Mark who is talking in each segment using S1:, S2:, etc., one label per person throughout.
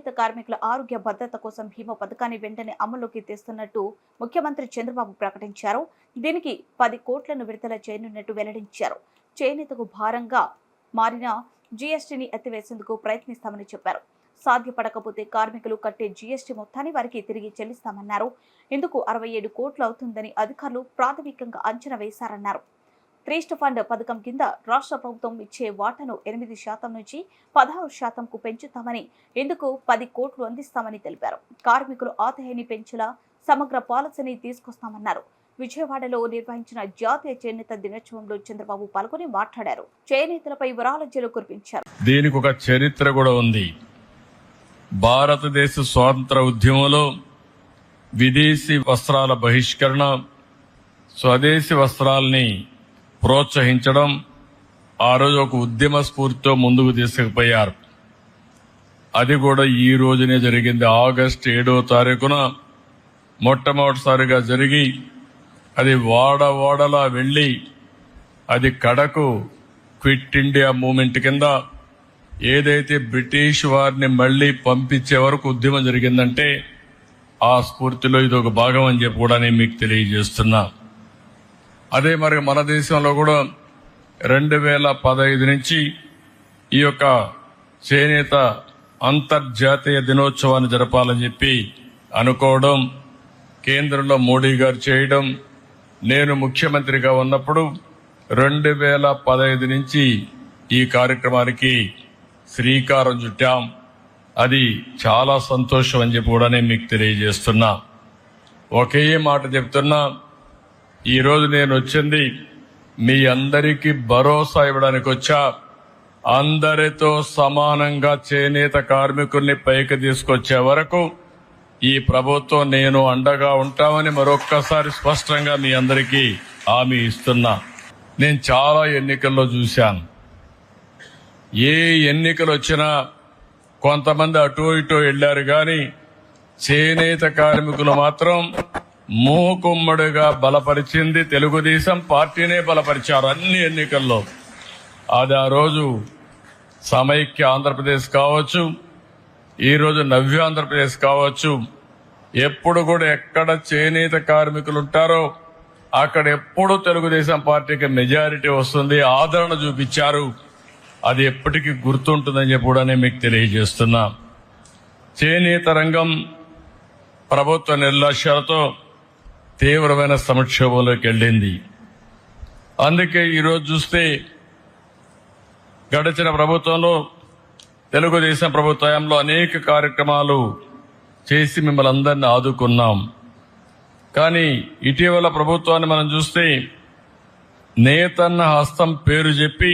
S1: చేనేత కార్మికుల ఆరోగ్య భద్రత కోసం బీమా పథకాన్ని వెంటనే అమలులోకి తెస్తున్నట్టు ముఖ్యమంత్రి చంద్రబాబు ప్రకటించారు. దీనికి 10 కోట్లను విడుదల చేయనున్నట్టు వెల్లడించారు. చేనేతకు భారంగా మారిన జీఎస్టీని ఎత్తివేసేందుకు ప్రయత్నిస్తామని చెప్పారు. సాధ్యపడకపోతే కార్మికులు కట్టే జీఎస్టీ మొత్తాన్ని వారికి తిరిగి చెల్లిస్తామన్నారు. ఇందుకు 67 కోట్లు అవుతుందని అధికారులు ప్రాథమికంగా అంచనా వేశారన్నారు. ట్రస్ట్ ఫండ్ పథకం కింద రాష్ట్ర ప్రభుత్వం ఇచ్చే వాటాను 8% నుంచి 16%కు పెంచుతామని, ఇందుకు 10 కోట్లు అందిస్తామని తెలిపారు. కార్మికులు ఆదాయాన్ని పెంచేలా సమగ్ర పాలసీని తీసుకొస్తామన్నారు. విజయవాడలో నిర్వహించిన జాతీయ చేనేత దినోత్సవంలో చంద్రబాబు పాల్గొని మాట్లాడారు. చేనేతలపై వరాలజ్జలు కురిపించారు.
S2: దీనికి ఒక చరిత్ర కూడా ఉంది. భారతదేశ స్వాతంత్ర ఉద్యమంలో విదేశీ వస్త్రాల బహిష్కరణ, స్వదేశీ వస్త్రాల్ని ప్రోత్సహించడం, ఆ రోజు ఒక ఉద్యమ స్ఫూర్తితో ముందుకు తీసుకుపోయారు. అది కూడా ఈ రోజునే జరిగింది. ఆగస్టు 7వ తారీఖున మొట్టమొదటిసారిగా జరిగి అది వాడలా వెళ్లి అది కడకు క్విట్ ఇండియా మూవ్మెంట్ కింద ఏదైతే బ్రిటిష్ వారిని మళ్లీ పంపించే వరకు ఉద్యమం జరిగిందంటే ఆ స్ఫూర్తిలో ఇది ఒక భాగం అని చెప్పి కూడా నేను మీకు తెలియజేస్తున్నా. అదే మరి మన దేశంలో కూడా 2015 నుంచి ఈ యొక్క చేనేత అంతర్జాతీయ దినోత్సవాన్ని జరపాలని చెప్పి అనుకోవడం, కేంద్రంలో మోడీ గారు చేయడం, నేను ముఖ్యమంత్రిగా ఉన్నప్పుడు 2015 నుంచి ఈ కార్యక్రమానికి శ్రీకారం చుట్టాం. అది చాలా సంతోషం అని చెప్పి కూడా నేను మీకు తెలియజేస్తున్నా. ఒకే మాట చెప్తున్నా, ఈరోజు నేను వచ్చింది మీ అందరికీ భరోసా ఇవ్వడానికి వచ్చా. అందరితో సమానంగా చేనేత కార్మికుల్ని పైకి తీసుకొచ్చే వరకు ఈ ప్రభుత్వం నేను అండగా ఉంటామని మరొక్కసారి స్పష్టంగా మీ అందరికీ హామీ ఇస్తున్నా. నేను చాలా ఎన్నికల్లో చూశాను. ఏ ఎన్నికలు వచ్చినా కొంతమంది అటో ఇటో వెళ్లారు, కానీ చేనేత కార్మికులు మాత్రం మూకుమ్మడిగా బలపరిచింది తెలుగుదేశం పార్టీనే బలపరిచారు అన్ని ఎన్నికల్లో. అది ఆ రోజు సమైక్య ఆంధ్రప్రదేశ్ కావచ్చు, ఈరోజు నవ్య ఆంధ్రప్రదేశ్ కావచ్చు, ఎప్పుడు కూడా ఎక్కడ చేనేత కార్మికులు ఉంటారో అక్కడ ఎప్పుడు తెలుగుదేశం పార్టీకి మెజారిటీ వస్తుంది, ఆదరణ చూపించారు. అది ఎప్పటికీ గుర్తుంటుందని చెప్పి కూడా నేను మీకు తెలియజేస్తున్నా. చేనేత రంగం ప్రభుత్వ నిర్లక్ష్యాలతో తీవ్రమైన సంక్షోభంలోకి వెళ్ళింది. అందుకే ఈరోజు చూస్తే గడిచిన ప్రభుత్వంలో తెలుగుదేశం ప్రభుత్వంలో అనేక కార్యక్రమాలు చేసి మిమ్మల్ని అందరినీ ఆదుకున్నాం. కానీ ఇటీవల ప్రభుత్వాన్ని మనం చూస్తే నేతన్న హస్తం పేరు చెప్పి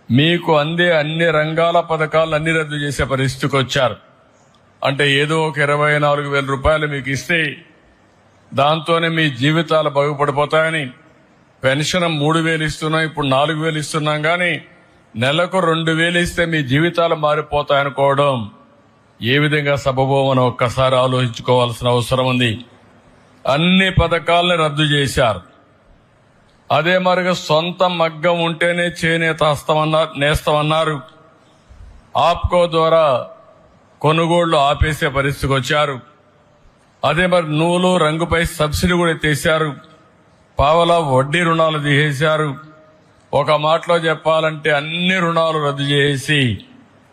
S2: మీకు అందే అన్ని రంగాల పథకాలు అన్ని రద్దు చేసే పరిస్థితికి వచ్చారు. అంటే ఏదో ఒక 24,000 రూపాయలు మీకు ఇస్తే దాంతోనే మీ జీవితాలు బాగుపడిపోతాయని, పెన్షన్ 3,000 ఇస్తున్నాం, ఇప్పుడు 4,000 ఇస్తున్నాం, కానీ నెలకు 2,000 ఇస్తే మీ జీవితాలు మారిపోతాయనుకోవడం ఏ విధంగా సబబోమని ఒక్కసారి ఆలోచించుకోవాల్సిన అవసరం ఉంది. అన్ని పథకాలను రద్దు చేశారు. అదే మరిగా సొంత మగ్గం ఉంటేనే చేనేత నేస్తామన్నారు. ఆప్కో ద్వారా కొనుగోళ్లు ఆపేసే పరిస్థితికి వచ్చారు. అదే మరి నూలు రంగుపై సబ్సిడీ కూడా ఎత్తేశారు. పావలా వడ్డీ రుణాలు తీసేశారు. ఒక మాటలో చెప్పాలంటే అన్ని రుణాలు రద్దు చేసి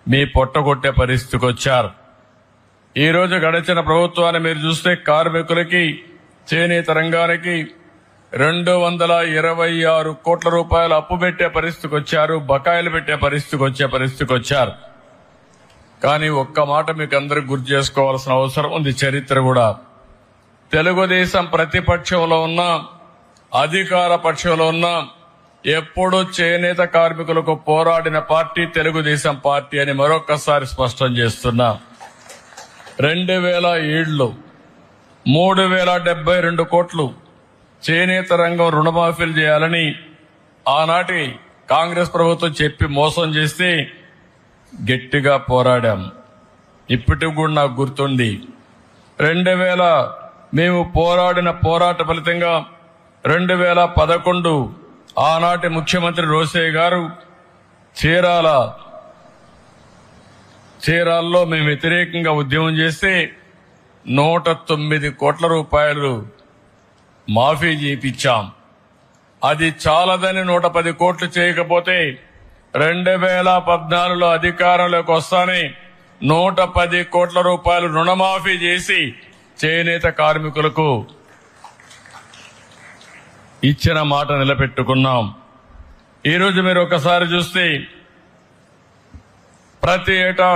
S2: మీ పొట్టగొట్టే పరిస్థితికి వచ్చారు. ఈరోజు గడిచిన ప్రభుత్వాన్ని మీరు చూస్తే కార్మికులకి, చేనేత రంగానికి 226 కోట్ల రూపాయలు అప్పు పెట్టే పరిస్థితికి వచ్చారు, బకాయిలు పెట్టే పరిస్థితికి వచ్చారు. కానీ ఒక్క మాట మీకు అందరికి గుర్తు చేసుకోవాల్సిన అవసరం ఉంది. చరిత్ర కూడా తెలుగుదేశం ప్రతిపక్షంలో ఉన్నా అధికార పక్షంలో ఉన్నా ఎప్పుడూ చేనేత కార్మికులకు పోరాడిన పార్టీ తెలుగుదేశం పార్టీ అని మరొకసారి స్పష్టం చేస్తున్నా. 2007లో 3,072 కోట్లు చేనేత రంగం రుణమాఫీలు చేయాలని ఆనాటి కాంగ్రెస్ ప్రభుత్వం చెప్పి మోసం చేస్తే గట్టిగా పోరాడాం. ఇప్పటికి కూడా నాకు గుర్తుంది. 2000 మేము పోరాడిన పోరాట ఫలితంగా 2011 ఆనాటి ముఖ్యమంత్రి రోసయ్య గారు చీరాల చీరాల్లో మేము వ్యతిరేకంగా ఉద్యమం చేస్తే 109 కోట్ల రూపాయలు మాఫీ చేయించాం. అది చాలదని 110 కోట్లు చేయకపోతే 2014లో అధికారంలోకి వస్తానే 110 కోట్ల రూపాయలు రుణమాఫీ చేసి చేనేత కార్మికులకు ఇచ్చిన మాట నిలబెట్టుకున్నాం. ఈరోజు మీరు ఒకసారి చూస్తే ప్రతి ఏటా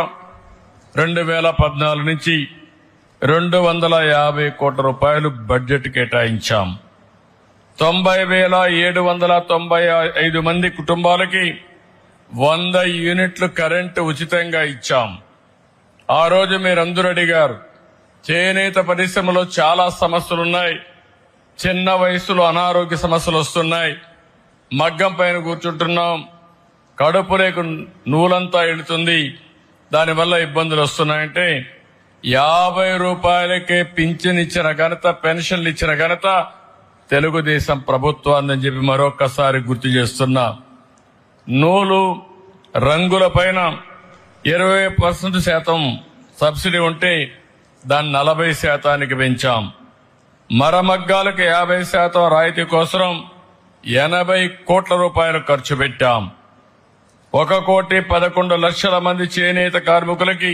S2: 2014 నుంచి 250 కోట్ల రూపాయలు బడ్జెట్ కేటాయించాం. 90,795 మంది కుటుంబాలకి 100 యూనిట్లు కరెంటు ఉచితంగా ఇచ్చాం. ఆ రోజు మీరందరూ అడిగారు, చేనేత పరిశ్రమలో చాలా సమస్యలున్నాయి, చిన్న వయసులో అనారోగ్య సమస్యలు వస్తున్నాయి, మగ్గం పైన కూర్చుంటున్నాం, కడుపులోకి నూలంతా ఎడుతుంది, దానివల్ల ఇబ్బందులు వస్తున్నాయంటే 50 రూపాయలకే పింఛన్ ఇచ్చిన ఘనత, పెన్షన్లు ఇచ్చిన ఘనత తెలుగుదేశం ప్రభుత్వాన్ని చెప్పి మరొకసారి గుర్తు చేస్తున్నా. నూలు రంగుల పైన 20% సబ్సిడీ ఉంటే దాన్ని 40% పెంచాం. మరమగ్గాలకు 50% రాయితీ కోసం 80 కోట్ల రూపాయలు ఖర్చు పెట్టాం. 1,11,00,000 మంది చేనేత కార్మికులకి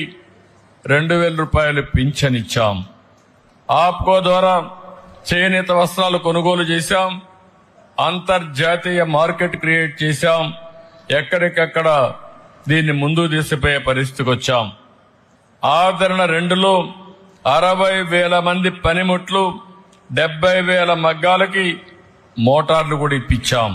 S2: 2,000 రూపాయలు పింఛన్ ఇచ్చాం. ఆప్కో ద్వారా చేనేత వస్త్రాలు కొనుగోలు చేశాం. అంతర్జాతీయ మార్కెట్ క్రియేట్ చేశాం. ఎక్కడికక్కడ దీన్ని ముందుకు తీసుకుపోయే పరిస్థితికి వచ్చాం. ఆదరణ 2లో 60,000 మంది పనిముట్లు, 70,000 మగ్గాలకి మోటార్లు కూడా ఇప్పించాం.